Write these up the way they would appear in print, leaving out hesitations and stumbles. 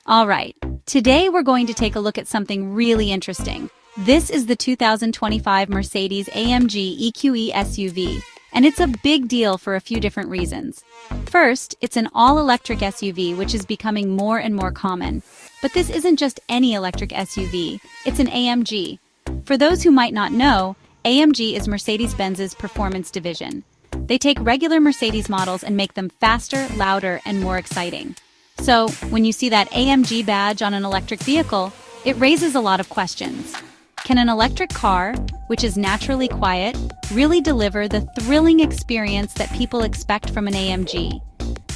All right, today we're going to take a look at something really interesting. This is the 2025 Mercedes AMG EQE SUV, and it's a big deal for a few different reasons. First, it's an all-electric SUV, which is becoming more and more common. But this isn't just any electric SUV, it's an AMG. For those who might not know, AMG is Mercedes-Benz's performance division. They take regular Mercedes models and make them faster, louder, and more exciting. So, when you see that AMG badge on an electric vehicle, it raises a lot of questions. Can an electric car, which is naturally quiet, really deliver the thrilling experience that people expect from an AMG?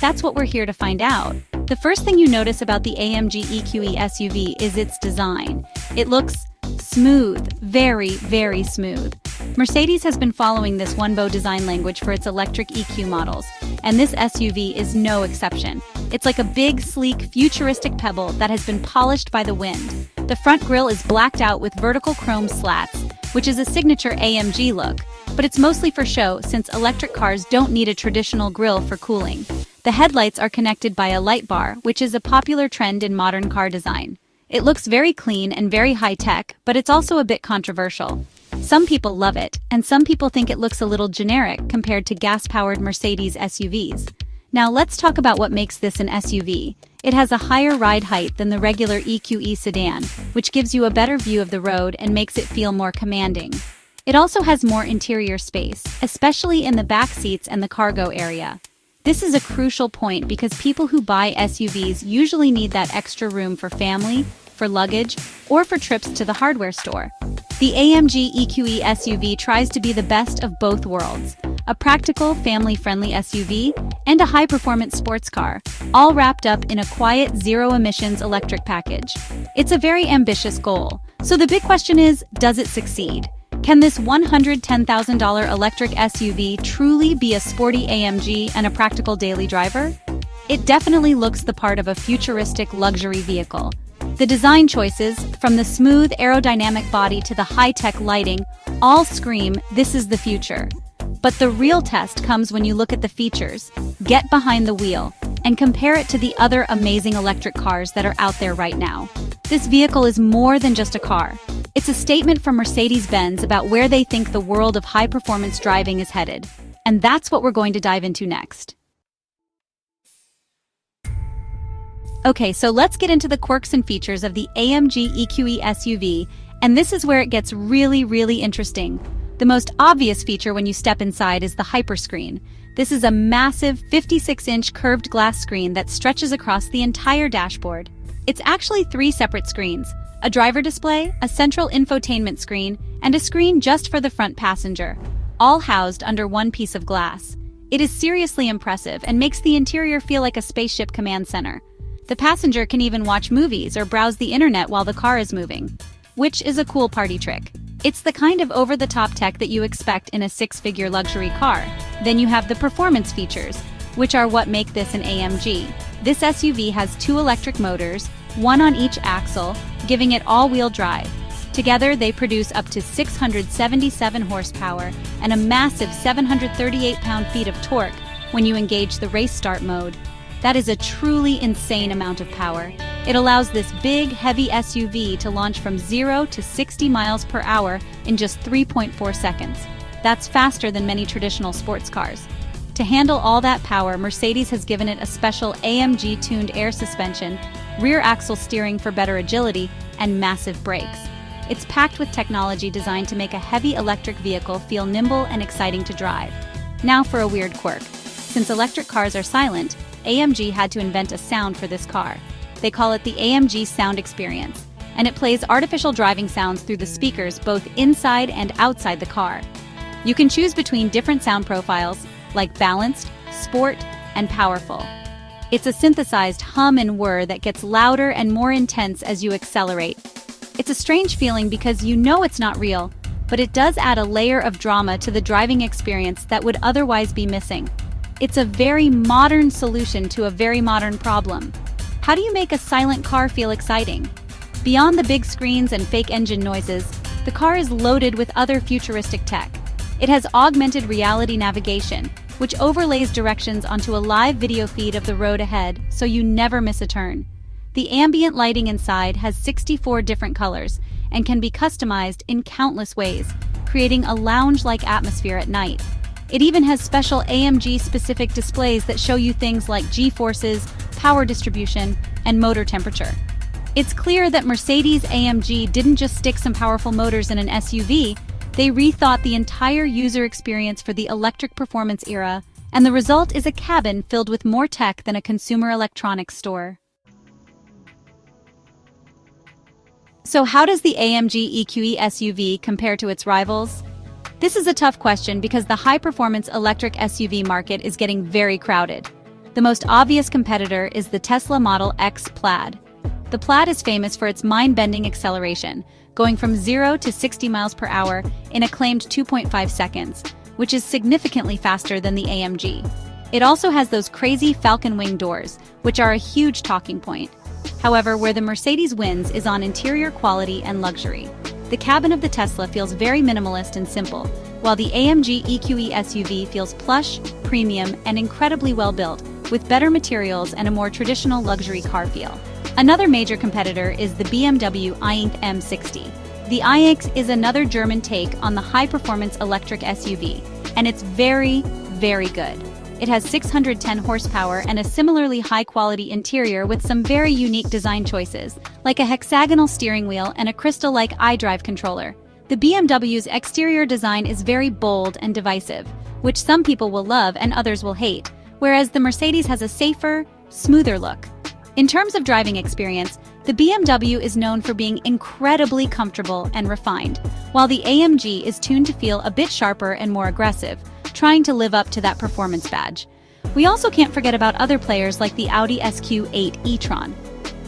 That's what we're here to find out. The first thing you notice about the AMG EQE SUV is its design. It looks smooth, very, very smooth. Mercedes has been following this one-bow design language for its electric EQ models, and this SUV is no exception. It's like a big, sleek, futuristic pebble that has been polished by the wind. The front grille is blacked out with vertical chrome slats, which is a signature AMG look, but it's mostly for show since electric cars don't need a traditional grille for cooling. The headlights are connected by a light bar, which is a popular trend in modern car design. It looks very clean and very high-tech, but it's also a bit controversial. Some people love it, and some people think it looks a little generic compared to gas-powered Mercedes SUVs. Now let's talk about what makes this an SUV. It has a higher ride height than the regular EQE sedan, which gives you a better view of the road and makes it feel more commanding. It also has more interior space, especially in the back seats and the cargo area. This is a crucial point because people who buy SUVs usually need that extra room for family, for luggage, or for trips to the hardware store. The AMG EQE SUV tries to be the best of both worlds, a practical, family-friendly SUV and a high-performance sports car, all wrapped up in a quiet, zero-emissions electric package. It's a very ambitious goal. So the big question is, does it succeed? Can this $110,000 electric SUV truly be a sporty AMG and a practical daily driver? It definitely looks the part of a futuristic luxury vehicle. The design choices, from the smooth aerodynamic body to the high-tech lighting, all scream, this is the future. But the real test comes when you look at the features, get behind the wheel, and compare it to the other amazing electric cars that are out there right now. This vehicle is more than just a car. It's a statement from Mercedes-Benz about where they think the world of high-performance driving is headed. And that's what we're going to dive into next. Okay, so let's get into the quirks and features of the AMG EQE SUV, and this is where it gets really, really interesting. The most obvious feature when you step inside is the hyperscreen. This is a massive 56-inch curved glass screen that stretches across the entire dashboard. It's actually 3 separate screens: a driver display, a central infotainment screen, and a screen just for the front passenger, all housed under one piece of glass. It is seriously impressive and makes the interior feel like a spaceship command center. The passenger can even watch movies or browse the internet while the car is moving, which is a cool party trick. It's the kind of over-the-top tech that you expect in a 6-figure luxury car. Then you have the performance features, which are what make this an AMG. This SUV has 2 electric motors, one on each axle, giving it all-wheel drive. Together, they produce up to 677 horsepower and a massive 738 pound-feet of torque when you engage the race start mode. That is a truly insane amount of power. It allows this big, heavy SUV to launch from 0 to 60 miles per hour in just 3.4 seconds. That's faster than many traditional sports cars. To handle all that power, Mercedes has given it a special AMG-tuned air suspension, rear axle steering for better agility, and massive brakes. It's packed with technology designed to make a heavy electric vehicle feel nimble and exciting to drive. Now for a weird quirk. Since electric cars are silent, AMG had to invent a sound for this car. They call it the AMG Sound Experience, and it plays artificial driving sounds through the speakers both inside and outside the car. You can choose between different sound profiles, like balanced, sport, and powerful. It's a synthesized hum and whir that gets louder and more intense as you accelerate. It's a strange feeling because you know it's not real, but it does add a layer of drama to the driving experience that would otherwise be missing. It's a very modern solution to a very modern problem. How do you make a silent car feel exciting? Beyond the big screens and fake engine noises, the car is loaded with other futuristic tech. It has augmented reality navigation, which overlays directions onto a live video feed of the road ahead so you never miss a turn. The ambient lighting inside has 64 different colors and can be customized in countless ways, creating a lounge-like atmosphere at night. It even has special AMG-specific displays that show you things like G-forces, power distribution, and motor temperature. It's clear that Mercedes-AMG didn't just stick some powerful motors in an SUV, they rethought the entire user experience for the electric performance era, and the result is a cabin filled with more tech than a consumer electronics store. So how does the AMG EQE SUV compare to its rivals? This is a tough question because the high-performance electric SUV market is getting very crowded. The most obvious competitor is the Tesla Model X Plaid. The Plaid is famous for its mind-bending acceleration, going from 0 to 60 miles per hour in a claimed 2.5 seconds, which is significantly faster than the AMG. It also has those crazy falcon wing doors, which are a huge talking point. However, where the Mercedes wins is on interior quality and luxury. The cabin of the Tesla feels very minimalist and simple, while the AMG EQE SUV feels plush, premium, and incredibly well-built, with better materials and a more traditional luxury car feel. Another major competitor is the BMW iX M60. The iX is another German take on the high-performance electric SUV, and it's very, very good. It has 610 horsepower and a similarly high-quality interior with some very unique design choices, like a hexagonal steering wheel and a crystal-like iDrive controller. The BMW's exterior design is very bold and divisive, which some people will love and others will hate, whereas the Mercedes has a safer, smoother look. In terms of driving experience, the BMW is known for being incredibly comfortable and refined, while the AMG is tuned to feel a bit sharper and more aggressive, trying to live up to that performance badge. We also can't forget about other players like the Audi SQ8 e-tron.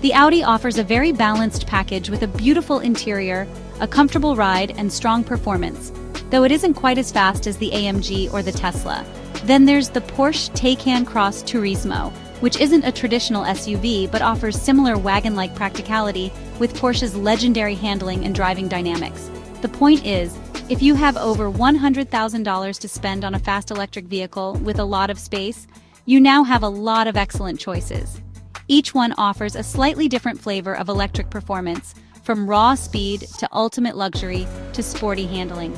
The Audi offers a very balanced package with a beautiful interior, a comfortable ride, and strong performance, though it isn't quite as fast as the AMG or the Tesla. Then there's the Porsche Taycan Cross Turismo, which isn't a traditional SUV but offers similar wagon-like practicality with Porsche's legendary handling and driving dynamics. The point is, if you have over $100,000 to spend on a fast electric vehicle with a lot of space, you now have a lot of excellent choices. Each one offers a slightly different flavor of electric performance, from raw speed to ultimate luxury to sporty handling.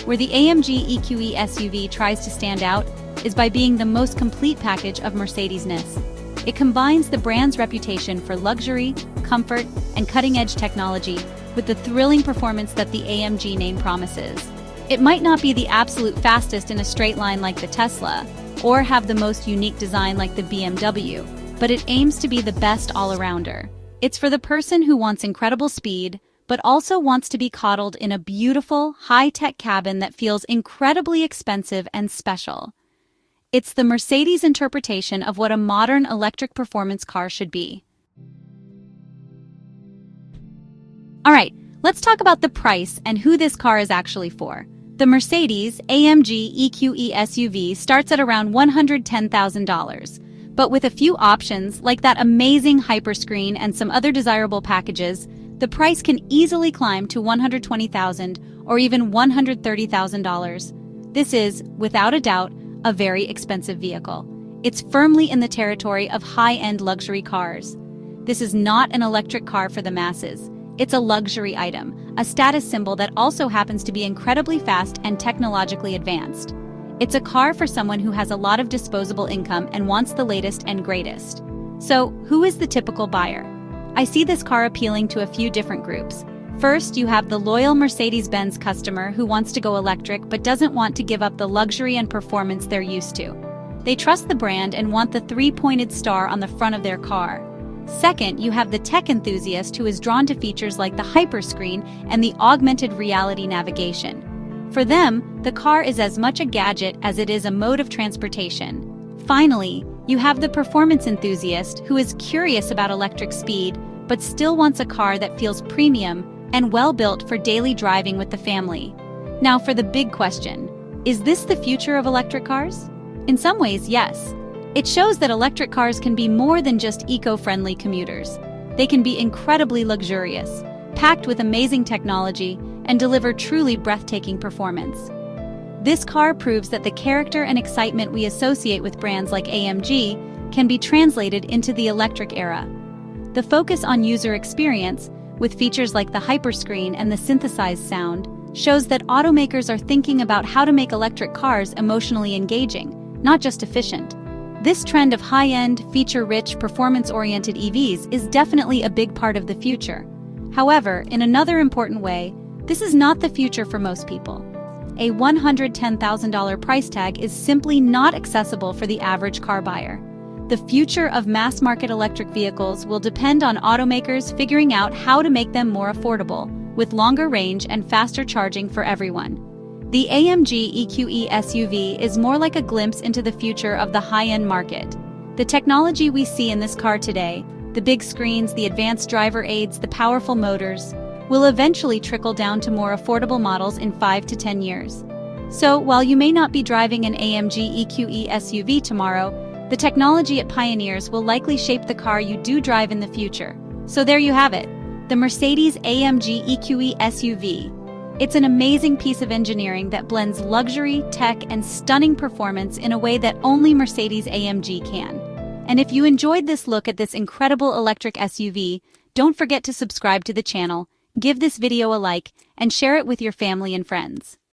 Where the AMG EQE SUV tries to stand out is by being the most complete package of Mercedes-ness. It combines the brand's reputation for luxury, comfort, and cutting-edge technology with the thrilling performance that the AMG name promises. It might not be the absolute fastest in a straight line like the Tesla, or have the most unique design like the BMW, but it aims to be the best all-arounder. It's for the person who wants incredible speed, but also wants to be coddled in a beautiful, high-tech cabin that feels incredibly expensive and special. It's the Mercedes interpretation of what a modern electric performance car should be. Alright, let's talk about the price and who this car is actually for. The Mercedes AMG EQE SUV starts at around $110,000. But with a few options, like that amazing hyperscreen and some other desirable packages, the price can easily climb to $120,000 or even $130,000. This is, without a doubt, a very expensive vehicle. It's firmly in the territory of high-end luxury cars. This is not an electric car for the masses. It's a luxury item, a status symbol that also happens to be incredibly fast and technologically advanced. It's a car for someone who has a lot of disposable income and wants the latest and greatest. So, who is the typical buyer? I see this car appealing to a few different groups. First, you have the loyal Mercedes-Benz customer who wants to go electric but doesn't want to give up the luxury and performance they're used to. They trust the brand and want the three-pointed star on the front of their car. Second, you have the tech enthusiast who is drawn to features like the hyperscreen and the augmented reality navigation. For them, the car is as much a gadget as it is a mode of transportation. Finally, you have the performance enthusiast who is curious about electric speed but still wants a car that feels premium and well-built for daily driving with the family. Now for the big question, is this the future of electric cars? In some ways, yes. It shows that electric cars can be more than just eco-friendly commuters. They can be incredibly luxurious, packed with amazing technology, and deliver truly breathtaking performance. This car proves that the character and excitement we associate with brands like AMG can be translated into the electric era. The focus on user experience, with features like the hyperscreen and the synthesized sound, shows that automakers are thinking about how to make electric cars emotionally engaging, not just efficient. This trend of high-end, feature-rich, performance-oriented EVs is definitely a big part of the future. However, in another important way, this is not the future for most people. A $110,000 price tag is simply not accessible for the average car buyer. The future of mass-market electric vehicles will depend on automakers figuring out how to make them more affordable, with longer range and faster charging for everyone. The AMG EQE SUV is more like a glimpse into the future of the high-end market. The technology we see in this car today, the big screens, the advanced driver aids, the powerful motors, will eventually trickle down to more affordable models in 5 to 10 years. So, while you may not be driving an AMG EQE SUV tomorrow, the technology it pioneers will likely shape the car you do drive in the future. So there you have it, the Mercedes-AMG EQE SUV. It's an amazing piece of engineering that blends luxury, tech, and stunning performance in a way that only Mercedes-AMG can. And if you enjoyed this look at this incredible electric SUV, don't forget to subscribe to the channel, give this video a like, and share it with your family and friends.